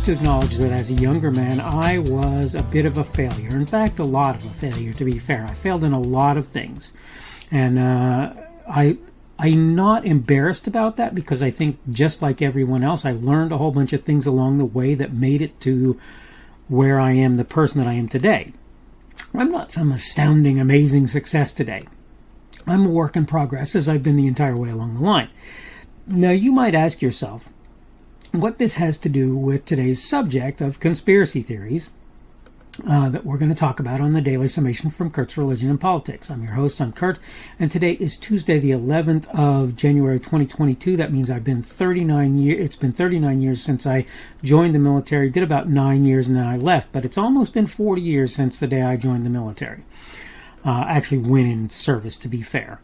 have to acknowledge that as a younger man, I was a bit of a failure. In fact, a lot of a failure, to be fair. I failed in a lot of things. And I'm not embarrassed about that, because I think just like everyone else, I learned a whole bunch of things along the way that made it to where I am, the person that I am today. I'm not some astounding, amazing success today. I'm a work in progress, as I've been the entire way along the line. Now, you might ask yourself what this has to do with today's subject of conspiracy theories that we're going to talk about on the Daily Summation from Kurt's Religion and Politics. I'm your host, I'm Kurt, and today is Tuesday, the 11th of January, 2022. That means it's been 39 years since I joined the military, did about 9 years, and then I left, but it's almost been 40 years since the day I joined the military. Actually went in service, to be fair.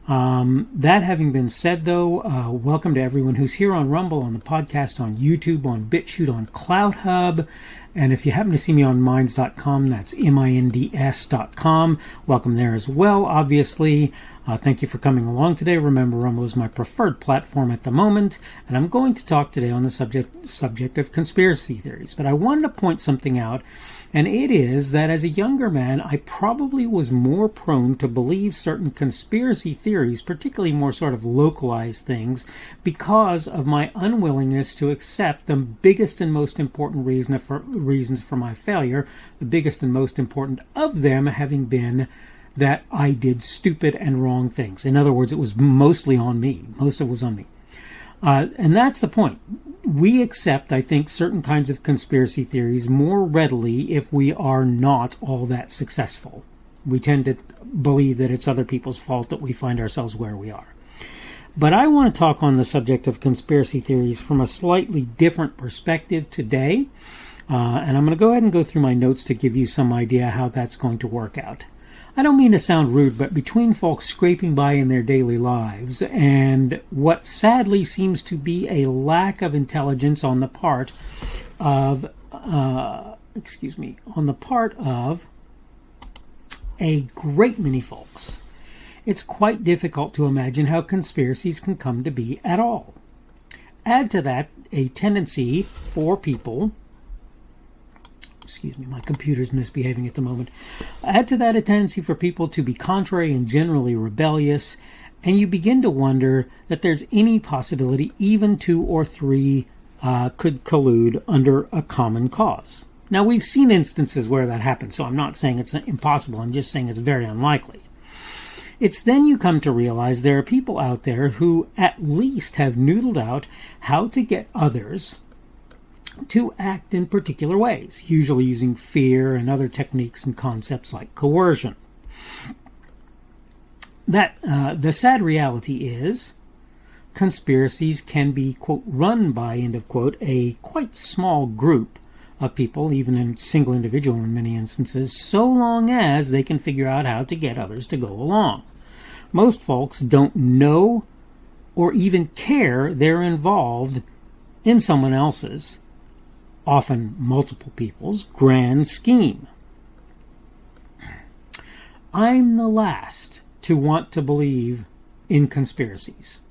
That having been said, though, welcome to everyone who's here on Rumble, on the podcast, on YouTube, on BitChute, on CloutHub. And if you happen to see me on Minds.com, that's minds.com. Welcome there as well, obviously. Thank you for coming along today. Remember, Rumble is my preferred platform at the moment, and I'm going to talk today on the subject of conspiracy theories. But I wanted to point something out, and it is that as a younger man, I probably was more prone to believe certain conspiracy theories, particularly more sort of localized things, because of my unwillingness to accept the biggest and most important reasons for my failure, the biggest and most important of them having been that I did stupid and wrong things. In other words, it was mostly on me. Most of it was on me. And that's the point. We accept, I think, certain kinds of conspiracy theories more readily if we are not all that successful. We tend to believe that it's other people's fault that we find ourselves where we are. But I want to talk on the subject of conspiracy theories from a slightly different perspective today. And I'm going to go ahead and go through my notes to give you some idea how that's going to work out. I don't mean to sound rude, but between folks scraping by in their daily lives and what sadly seems to be a lack of intelligence on the part of, a great many folks, it's quite difficult to imagine how conspiracies can come to be at all. Add to that a tendency for people... my computer's misbehaving at the moment. Add to that a tendency for people to be contrary and generally rebellious, and you begin to wonder that there's any possibility even two or three could collude under a common cause. Now, we've seen instances where that happens, so I'm not saying it's impossible. I'm just saying it's very unlikely. It's then you come to realize there are people out there who at least have noodled out how to get others to act in particular ways, usually using fear and other techniques and concepts like coercion. The sad reality is conspiracies can be, quote, run by, end of quote, a quite small group of people, even a single individual in many instances, so long as they can figure out how to get others to go along. Most folks don't know or even care they're involved in someone else's, often multiple people's, grand scheme. I'm the last to want to believe in conspiracies.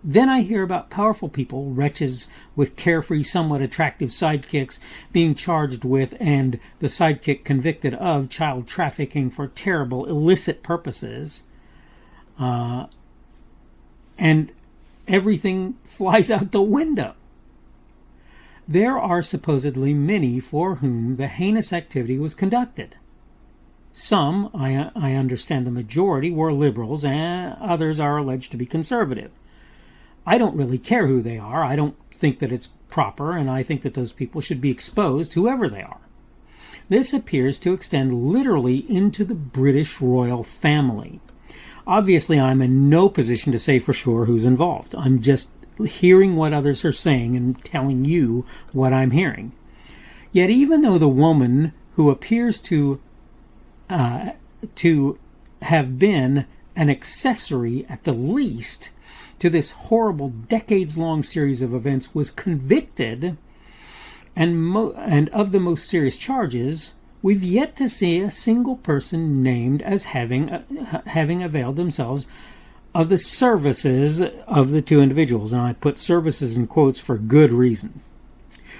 Then I hear about powerful people, wretches with carefree, somewhat attractive sidekicks, being charged with, and the sidekick convicted of, child trafficking for terrible, illicit purposes. And everything flies out the window. There are supposedly many for whom the heinous activity was conducted. Some, I understand the majority, were liberals, and others are alleged to be conservative. I don't really care who they are. I don't think that it's proper, and I think that those people should be exposed, whoever they are. This appears to extend literally into the British royal family. Obviously, I'm in no position to say for sure who's involved. I'm just hearing what others are saying and telling you what I'm hearing. Yet even though the woman who appears to have been an accessory at the least to this horrible decades-long series of events was convicted and of the most serious charges, we've yet to see a single person named as having availed themselves of the services of the two individuals. And I put services in quotes for good reason.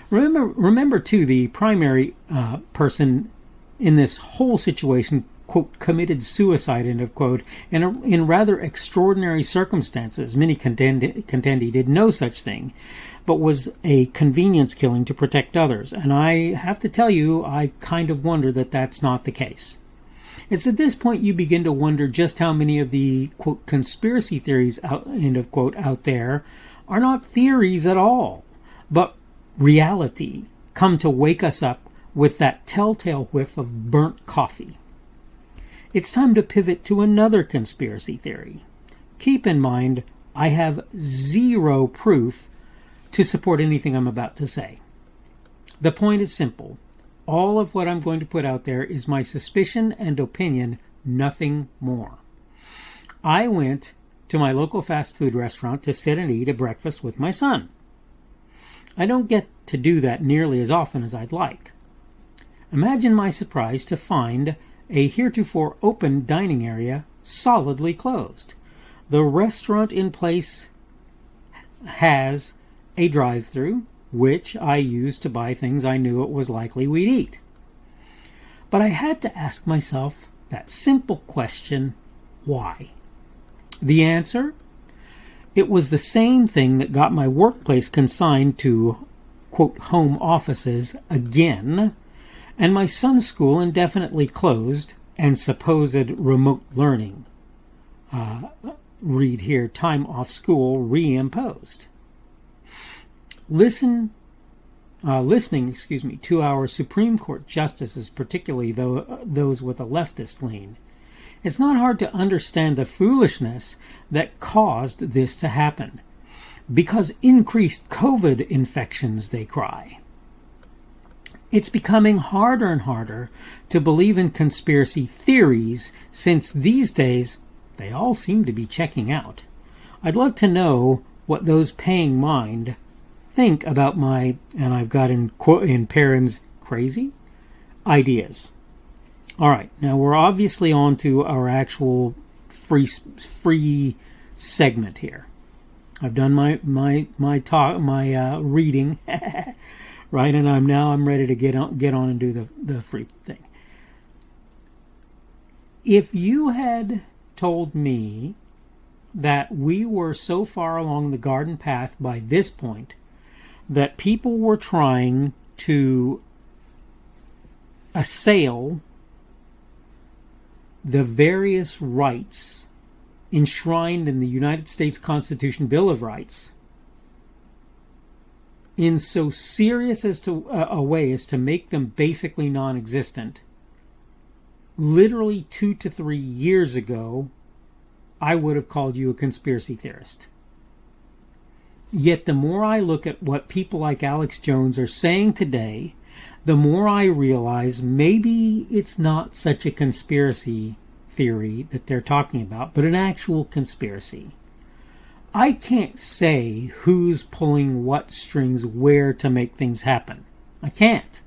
Remember too, the primary person in this whole situation, quote, committed suicide, end of quote, and in rather extraordinary circumstances. Many contend he did no such thing, but was a convenience killing to protect others. And I have to tell you, I kind of wonder that that's not the case. It's at this point you begin to wonder just how many of the, quote, conspiracy theories, end of quote, out there are not theories at all, but reality come to wake us up with that telltale whiff of burnt coffee. It's time to pivot to another conspiracy theory. Keep in mind, I have zero proof to support anything I'm about to say. The point is simple. All of what I'm going to put out there is my suspicion and opinion, nothing more. I went to my local fast food restaurant to sit and eat a breakfast with my son. I don't get to do that nearly as often as I'd like. Imagine my surprise to find a heretofore open dining area solidly closed. The restaurant in place has a drive-thru, which I used to buy things I knew it was likely we'd eat. But I had to ask myself that simple question, why? The answer? It was the same thing that got my workplace consigned to, quote, home offices again, and my son's school indefinitely closed and supposed remote learning, read here, time off school reimposed. Listening to our Supreme Court justices, particularly those with a leftist lean, it's not hard to understand the foolishness that caused this to happen. Because increased COVID infections, they cry. It's becoming harder and harder to believe in conspiracy theories since these days they all seem to be checking out. I'd love to know what those paying mind think about my, and I've got in parens, crazy ideas. All right, now we're obviously on to our actual free segment here. I've done my reading, right, and I'm ready to get on and do the free thing. If you had told me that we were so far along the garden path by this point that people were trying to assail the various rights enshrined in the United States Constitution Bill of Rights in so serious as to a way as to make them basically non-existent, literally 2 to 3 years ago, I would have called you a conspiracy theorist. Yet the more I look at what people like Alex Jones are saying today, the more I realize maybe it's not such a conspiracy theory that they're talking about, but an actual conspiracy. I can't say who's pulling what strings where to make things happen. I can't.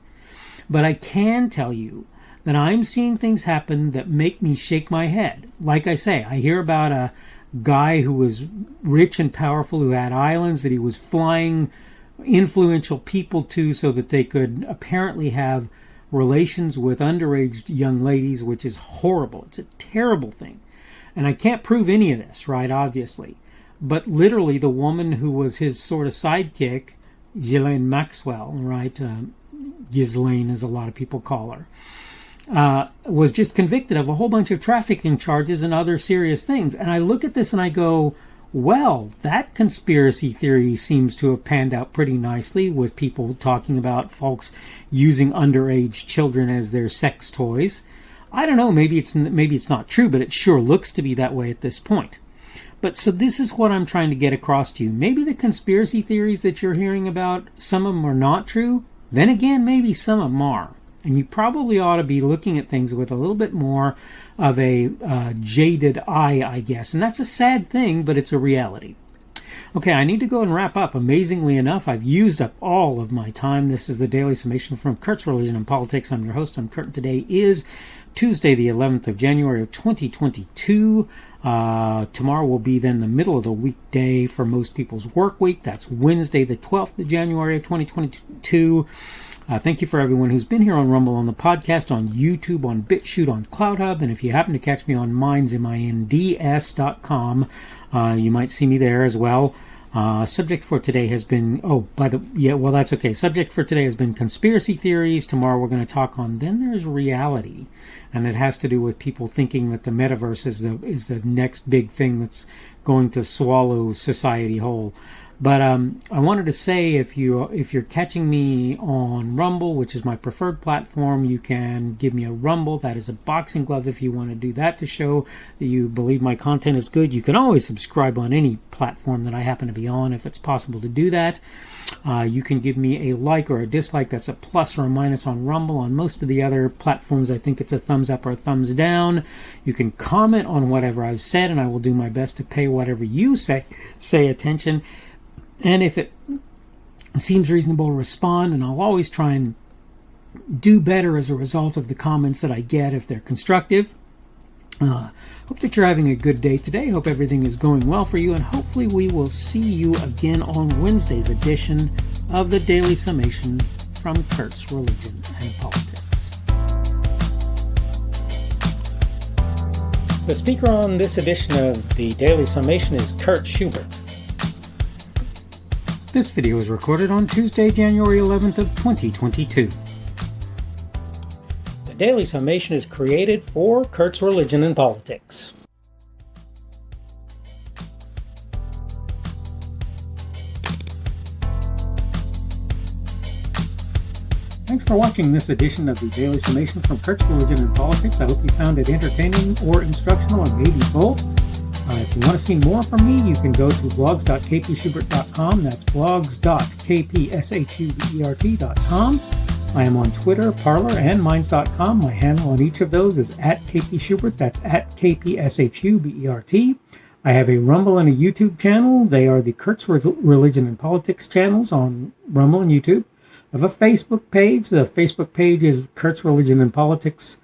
But I can tell you that I'm seeing things happen that make me shake my head. Like I say, I hear about a guy who was rich and powerful, who had islands that he was flying influential people to so that they could apparently have relations with underage young ladies, which is horrible. It's a terrible thing. And I can't prove any of this, right, obviously. But literally the woman who was his sort of sidekick, Ghislaine Maxwell, right, Ghislaine as a lot of people call her, was just convicted of a whole bunch of trafficking charges and other serious things. And I look at this and I go, well, that conspiracy theory seems to have panned out pretty nicely, with people talking about folks using underage children as their sex toys. I don't know, maybe it's not true, but it sure looks to be that way at this point. But so this is what I'm trying to get across to you. Maybe the conspiracy theories that you're hearing about, some of them are not true. Then again, maybe some of them are. And you probably ought to be looking at things with a little bit more of a jaded eye, I guess. And that's a sad thing, but it's a reality. Okay, I need to go and wrap up. Amazingly enough, I've used up all of my time. This is the Daily Summation from Kurt's Religion and Politics. I'm your host. I'm Kurt. Today is Tuesday, the 11th of January of 2022. Tomorrow will be then the middle of the weekday for most people's work week. That's Wednesday, the 12th of January of 2022. Thank you for everyone who's been here on Rumble, on the podcast, on YouTube, on BitChute, on CloudHub, and if you happen to catch me on Minds, minds.com, you might see me there as well. Subject for today has been, that's okay. Subject for today has been conspiracy theories. Tomorrow we're going to talk on Then There's Reality. And it has to do with people thinking that the metaverse is the next big thing that's going to swallow society whole. But I wanted to say, if you're catching me on Rumble, which is my preferred platform, you can give me a rumble. That is a boxing glove if you want to do that to show that you believe my content is good. You can always subscribe on any platform that I happen to be on if it's possible to do that. You can give me a like or a dislike. That's a plus or a minus on Rumble. On most of the other platforms, I think it's a thumbs up or a thumbs down. You can comment on whatever I've said, and I will do my best to pay whatever you say attention. And if it seems reasonable, respond, and I'll always try and do better as a result of the comments that I get if they're constructive. Hope that you're having a good day today. Hope everything is going well for you, and hopefully we will see you again on Wednesday's edition of the Daily Summation from Kurt's Religion and Politics. The speaker on this edition of the Daily Summation is Kurt Schubert. This video was recorded on Tuesday, January 11th of 2022. The Daily Summation is created for Kurt's Religion and Politics. Thanks for watching this edition of the Daily Summation from Kurt's Religion and Politics. I hope you found it entertaining or instructional, or maybe both. If you want to see more from me, you can go to blogs.kpschubert.com. That's blogs.kpschubert.com. I am on Twitter, Parler, and Minds.com. My handle on each of those is @kpschubert. That's @kpschubert. I have a Rumble and a YouTube channel. They are the Kurt's Religion and Politics channels on Rumble and YouTube. I have a Facebook page. The Facebook page is Kurt's Religion and Politics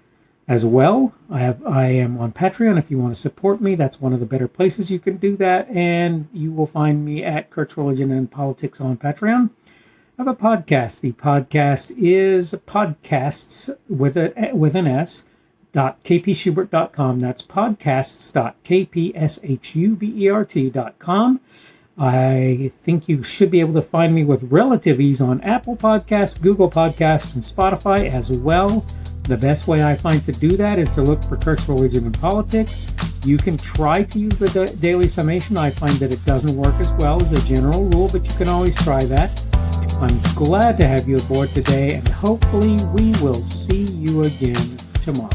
as well. I am on Patreon. If you want to support me, that's one of the better places you can do that, and you will find me at Kurt's Religion and Politics on Patreon. I have a podcast. The podcast is podcasts with an S .kpschubert.com. That's podcasts.kpschubert.com. I think you should be able to find me with relative ease on Apple Podcasts, Google Podcasts, and Spotify as well. The best way I find to do that is to look for Kurt's Religion and Politics. You can try to use the Daily Summation. I find that it doesn't work as well as a general rule, but you can always try that. I'm glad to have you aboard today, and hopefully we will see you again tomorrow.